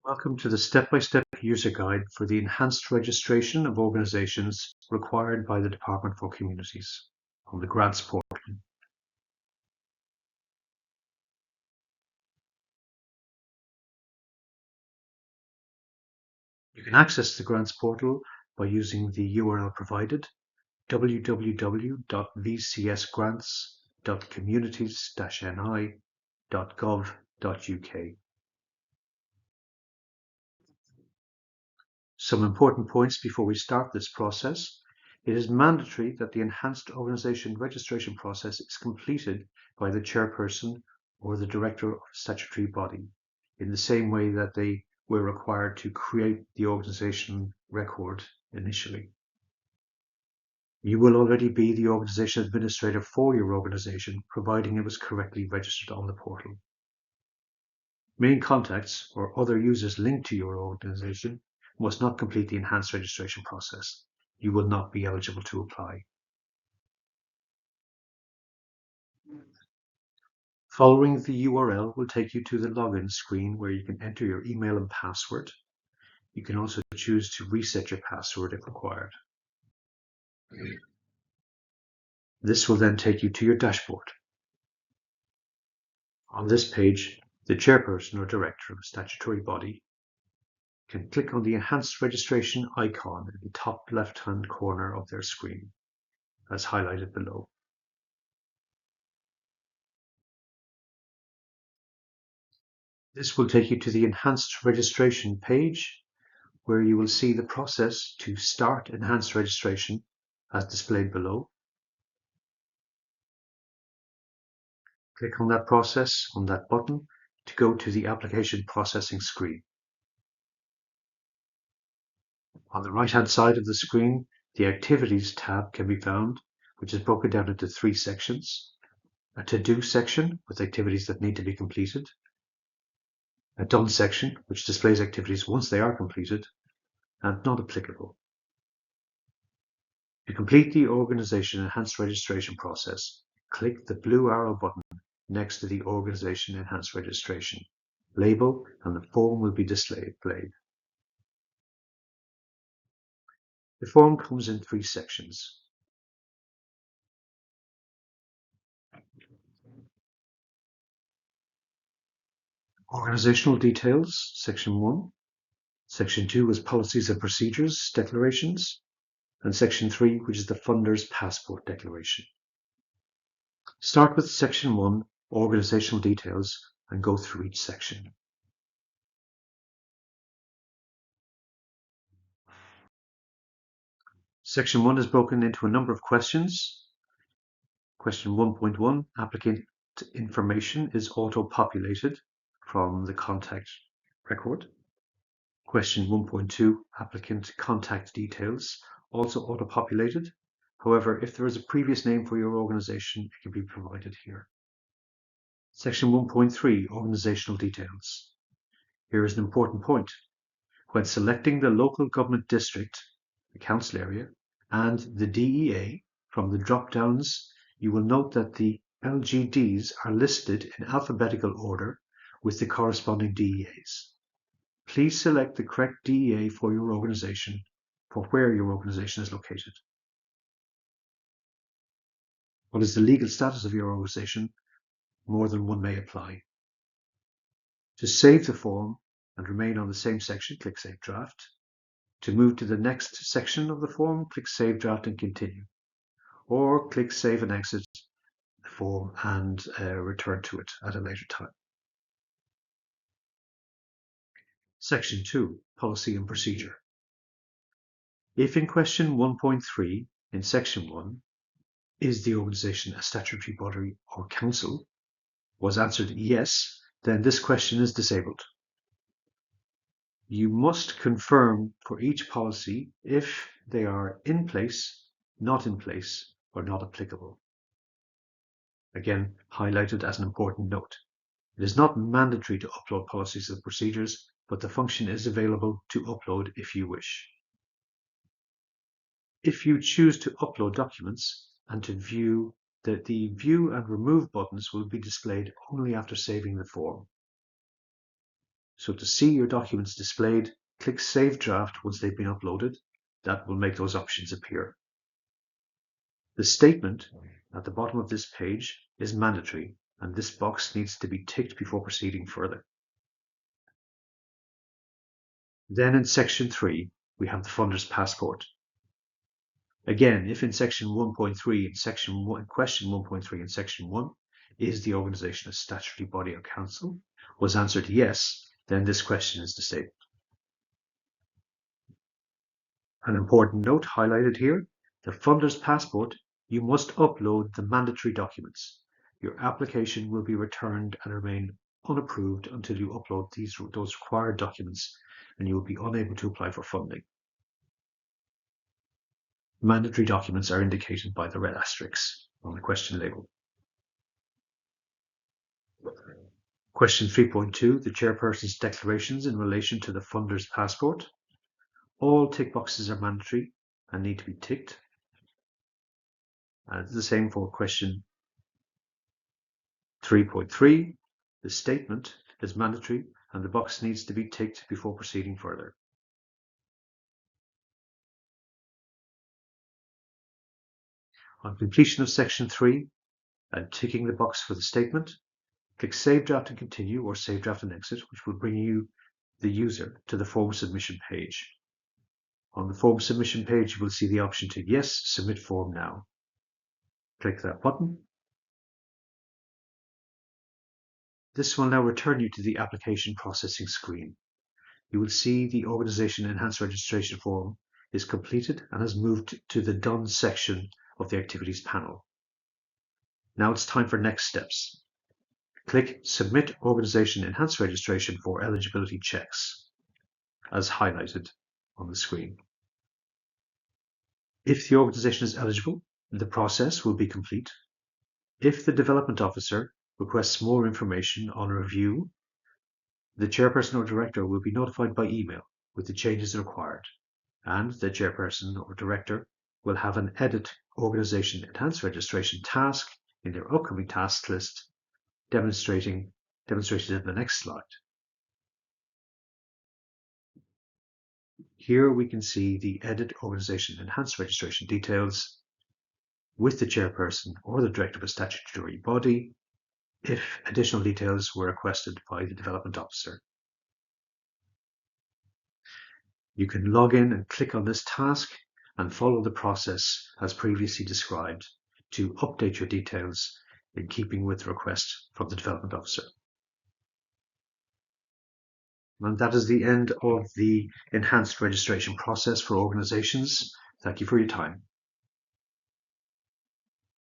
Welcome to the step-by-step user guide for the enhanced registration of organizations required by the Department for Communities on the Grants portal. You can access the Grants portal by using the URL provided, www.vcs-grants.communities-ni.gov.uk. Some important points before we start this process. It is mandatory that the enhanced organization registration process is completed by the chairperson or the director of a statutory body, in the same way that they were required to create the organization record initially. You will already be the organization administrator for your organization, providing it was correctly registered on the portal. Main contacts or other users linked to your organization must not complete the enhanced registration process. You will not be eligible to apply. Following the URL will take you to the login screen where you can enter your email and password. You can also choose to reset your password if required. This will then take you to your dashboard. On this page, the chairperson or director of a statutory body can click on the enhanced registration icon in the top left-hand corner of their screen, as highlighted below. This will take you to the enhanced registration page, where you will see the process to start enhanced registration as displayed below. Click on that process on that button to go to the application processing screen. On the right-hand side of the screen, the Activities tab can be found, which is broken down into 3 sections. A To-Do section with activities that need to be completed. A Done section, which displays activities once they are completed, and Not Applicable. To complete the Organization Enhanced Registration process, click the blue arrow button next to the Organization Enhanced Registration label, and the form will be displayed. The form comes in 3 sections. Organizational Details, Section 1. Section 2 is Policies and Procedures, Declarations. And Section 3, which is the Funder's Passport Declaration. Start with Section 1, Organizational Details, and go through each section. Section 1 is broken into a number of questions. Question 1.1, applicant information is auto-populated from the contact record. Question 1.2, applicant contact details, also auto-populated. However, if there is a previous name for your organization, it can be provided here. Section 1.3, organizational details. Here is an important point. When selecting the local government district, the council area, and the DEA from the drop-downs, you will note that the LGDs are listed in alphabetical order with the corresponding DEAs. Please select the correct DEA for your organization for where your organization is located. What is the legal status of your organization? More than one may apply. To save the form and remain on the same section, click Save Draft. To move to the next section of the form, click Save Draft and Continue. Or click Save and Exit the form and return to it at a later time. Section 2, Policy and Procedure. If in question 1.3 in Section 1, is the organization a statutory body or council, was answered yes, then this question is disabled. You must confirm for each policy if they are in place, not in place, or not applicable. Again, highlighted as an important note. It is not mandatory to upload policies and procedures, but the function is available to upload if you wish. If you choose to upload documents and to view, the View and Remove buttons will be displayed only after saving the form. So to see your documents displayed, click Save Draft once they've been uploaded. That will make those options appear. The statement at the bottom of this page is mandatory, and this box needs to be ticked before proceeding further. Then in section 3, we have the funder's passport. Again, if in section 1.3 and section 1, question 1.3 and section 1, is the organization a statutory body or council, was answered yes, then this question is the statement. An important note highlighted here, the funder's passport, you must upload the mandatory documents. Your application will be returned and remain unapproved until you upload those required documents, and you will be unable to apply for funding. Mandatory documents are indicated by the red asterisks on the question label. Question 3.2, the chairperson's declarations in relation to the funder's passport. All tick boxes are mandatory and need to be ticked. And it's the same for question 3.3. The statement is mandatory and the box needs to be ticked before proceeding further. On completion of section 3 and ticking the box for the statement, click Save Draft and Continue or Save Draft and Exit, which will bring you, the user, to the form submission page. On the form submission page, you will see the option to Yes, Submit Form Now. Click that button. This will now return you to the application processing screen. You will see the Organization Enhanced Registration form is completed and has moved to the Done section of the Activities panel. Now it's time for next steps. Click Submit Organization Enhanced Registration for eligibility checks, as highlighted on the screen. If the organization is eligible, the process will be complete. If the development officer requests more information on a review, the chairperson or director will be notified by email with the changes required, and the chairperson or director will have an Edit Organization Enhanced Registration task in their upcoming tasks list, demonstrated in the next slide. Here we can see the Edit Organization Enhanced Registration details with the chairperson or the director of a statutory body, if additional details were requested by the development officer. You can log in and click on this task and follow the process as previously described to update your details in keeping with the request from the development officer. And that is the end of the enhanced registration process for organizations. Thank you for your time.